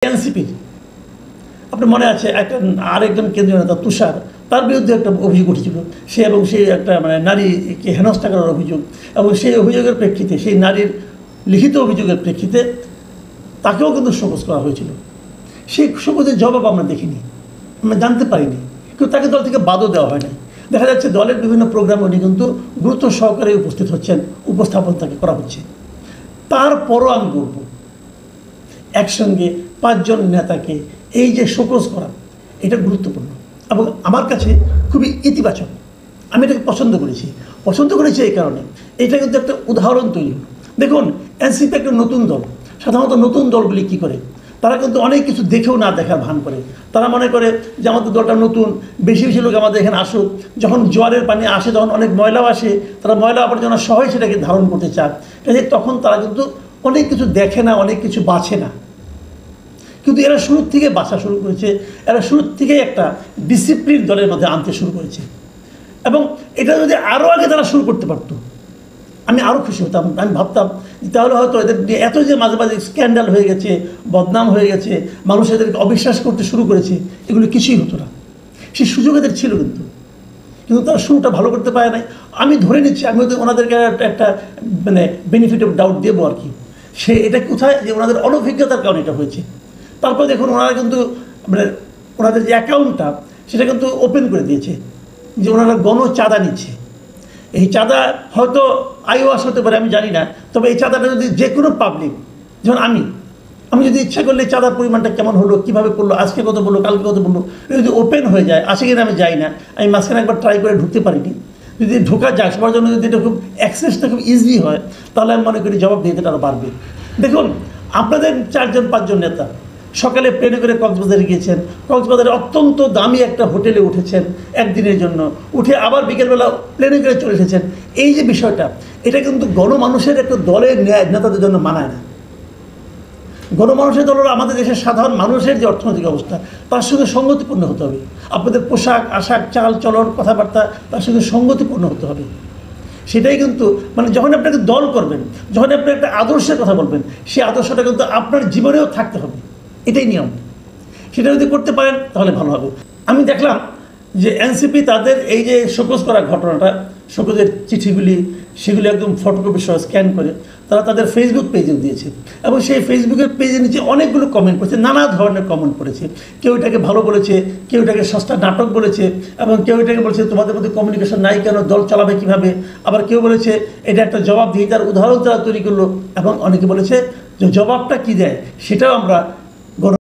NCP আপনার মনে আছে একটা আরেকজন কেন্দ্রীয় নেতা তুষার, তার বিরুদ্ধে একটা অভিযোগ উঠেছিল। সে একটা নারীকে হেনস্থা করার অভিযোগ, এবং সেই অভিযোগের প্রেক্ষিতে, সেই নারীর লিখিত অভিযোগের প্রেক্ষিতে তাকেও কিন্তু শোকজ করা হয়েছিল। সেই শোকজের জবাব আমরা দেখিনি, আমরা জানতে পারিনি, কিন্তু তাকে দল থেকে বাদও দেওয়া হয় না। দেখা যাচ্ছে দলের বিভিন্ন প্রোগ্রামে উনি কিন্তু গুরুত্ব সহকারে উপস্থিত হচ্ছেন, উপস্থাপন তাকে করা হচ্ছে। তারপরও আমি বলব, একসঙ্গে 5 জন নেতাকে এই যে শোকজ করা, এটা গুরুত্বপূর্ণ এবং আমার কাছে খুবই ইতিবাচক। আমি এটাকে পছন্দ করেছি এই কারণে, এটা কিন্তু একটা উদাহরণ তৈরি হলো। দেখুন, এনসিপি একটা নতুন দল। সাধারণত নতুন দলগুলি কী করে, তারা কিন্তু অনেক কিছু দেখেও না দেখার ভান করে। তারা মনে করে যে আমাদের দলটা নতুন, বেশি বেশি লোক আমাদের এখানে আসুক। যখন জোয়ারের পানি আসে, তখন অনেক ময়লাও আসে, তারা ময়লা আবর্জনা সহই সেটাকে ধারণ করতে চায়। কাজে তখন তারা কিন্তু অনেক কিছু দেখে না, অনেক কিছু বাছে না। কিন্তু এরা শুরুর থেকে বাছা শুরু করেছে, এরা শুরুর থেকেই একটা ডিসিপ্লিন দলের মধ্যে আনতে শুরু করেছে। এবং এটা যদি আরও আগে তারা শুরু করতে পারতো, আমি আরও খুশি হতাম। আমি ভাবতাম তাহলে হয়তো এদের এত যে মাঝে মাঝে স্ক্যান্ডাল হয়ে গেছে, বদনাম হয়ে গেছে, মানুষ এদেরকে অবিশ্বাস করতে শুরু করেছে, এগুলো কিছুই হতো না। সেই সুযোগ এদের ছিল, কিন্তু তারা শুরুটা ভালো করতে পারে নাই। আমি ধরে নিচ্ছি, আমি ওনাদেরকে একটা বেনিফিট অফ ডাউট দেবো আর কি। এটা কোথায়, যে ওনাদের অনভিজ্ঞতার কারণে এটা হয়েছে। তারপর দেখুন, ওনারা কিন্তু ওনাদের যে অ্যাকাউন্টটা, সেটা কিন্তু ওপেন করে দিয়েছে, যে ওনারা চাঁদা নিচ্ছে। এই চাঁদা হয়তো আইওয়াস হতে পারে, আমি জানি না। তবে এই চাঁদাটা যদি যে কোনো পাবলিক, যেমন আমি যদি ইচ্ছা করলে চাঁদার পরিমাণটা কেমন হলো, কীভাবে করলো, আজকে কত বললো, কালকে কত বললো, যদি ওপেন হয়ে যায়, আসে কিনা আমি যাই না, আমি মাঝখানে একবার ট্রাই করে ঢুকতে পারিনি। যদি ঢোকা যায় সবার জন্য, যদি এটা খুব অ্যাক্সেসটা খুব ইজি হয়, তাহলে আমি মনে করি জবাবদিহিতাটা আরও বাড়বে। দেখুন, আপনাদের 4-5 জন নেতা সকালে প্লেনে করে কক্সবাজারে গিয়েছেন, কক্সবাজারে অত্যন্ত দামি একটা হোটেলে উঠেছেন একদিনের জন্য, উঠে আবার বিকেলবেলা প্লেনে করে চলে এসেছেন। এই যে বিষয়টা, এটা কিন্তু গণমানুষের একটা দলের নেতাদের জন্য মানায় না। গণমানুষের দল হলো আমাদের দেশের সাধারণ মানুষের যে অর্থনৈতিক অবস্থা, তার সঙ্গে সঙ্গতিপূর্ণ হতে হবে। আপনাদের পোশাক আশাক, চাল চলন, কথাবার্তা তার সঙ্গে সঙ্গতিপূর্ণ হতে হবে। সেটাই কিন্তু যখন আপনাকে দল করবেন, যখন আপনি একটা আদর্শের কথা বলবেন, সেই আদর্শটা কিন্তু আপনার জীবনেও থাকতে হবে। এটাই নিয়ম। সেটা যদি করতে পারেন তাহলে ভালো হবে। আমি দেখলাম যে এনসিপি তাদের এই যে শোকজ করার ঘটনাটা, শোকজের চিঠিগুলি, সেগুলি একদম ফটোকপি সহ স্ক্যান করে তারা তাদের ফেসবুক পেজে দিয়েছে, এবং সেই ফেসবুকের পেজের নিচে অনেকগুলো কমেন্ট করেছে, নানা ধরনের কমেন্ট করেছে। কেউ এটাকে ভালো বলেছে, কেউ এটাকে সস্তা নাটক বলেছে, এবং কেউ এটাকে বলেছে তোমাদের মধ্যে কমিউনিকেশন নাই কেন, দল চালাবে কীভাবে। আবার কেউ বলেছে এটা একটা জবাবদিহিতার উদাহরণ তারা তৈরি করলো, এবং অনেকে বলেছে যে জবাবটা কী দেয় সেটাও আমরা